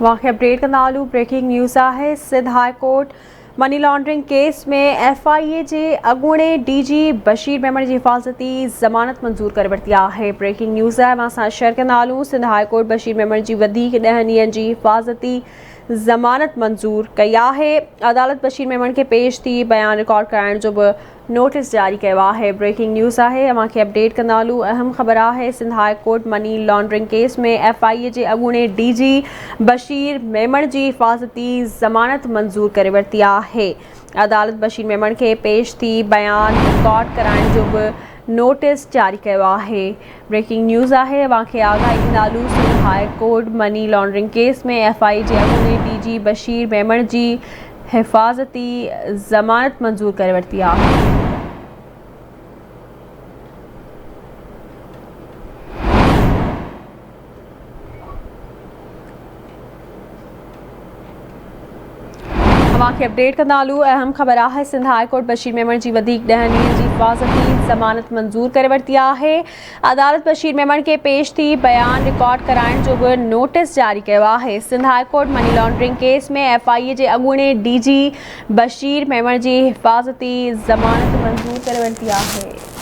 वाक़ई update कंदालू। Breaking news है। Sindh high court money laundering case में FIA जे अॻूणे DG बशीर मेमण जी हिफ़ाज़ती ज़मानत मंज़ूर करे वरिती आहे। ब्रेकिंग न्यूज़ है। मां सां शेयर कंदालू। सिंध हाई कोर्ट बशीर मेमण जी वधीक 10 ॾींहनि जी हिफ़ाज़ती ज़मानत मंज़ूर कई आहे। अदालत बशीर मेमण के पेश थी बयान रिकॉर्ड कराइण जो भी नोटिस जारी किया है। ब्रेकिंग न्यूज़ है। अवांखे अपडेट कंदालू। अहम ख़बर है। Sindh high court money laundering case में FIA जे अॻूणे DG बशीर मेमण जी हिफ़ाज़ती ज़मानत मंज़ूर करे वरिती आहे। अदालत बशीर मेमण के पेश थी बयान रिकॉर्ड कराइण जो भी नोटिस जारी किया है। ब्रेकिंग न्यूज़ है। अवांखे आगाही ॾींदालू। Sindh high court money laundering case में FIA जे अॻूणे DG बशीर मेमण जी हिफ़ाज़ती ज़मानत मंज़ूर करे वरिती आहे। अवांखे अपडेट कंदालू। अहम ख़बर है। सिंध हाई कोर्ट बशीर मेमण जी वधीक 10 ॾींहनि जी हिफ़ाज़ती ज़मानत मंज़ूर करे वरिती आहे। अदालत बशीर मेमण के पेश थी बयान रिकॉर्ड कराइण जो भी नोटिस जारी किया है। Sindh high court money laundering case में FIA जे अॻूणे DG बशीर मेमण जी हिफ़ाज़ती ज़मानत मंज़ूर करे वरिती आहे।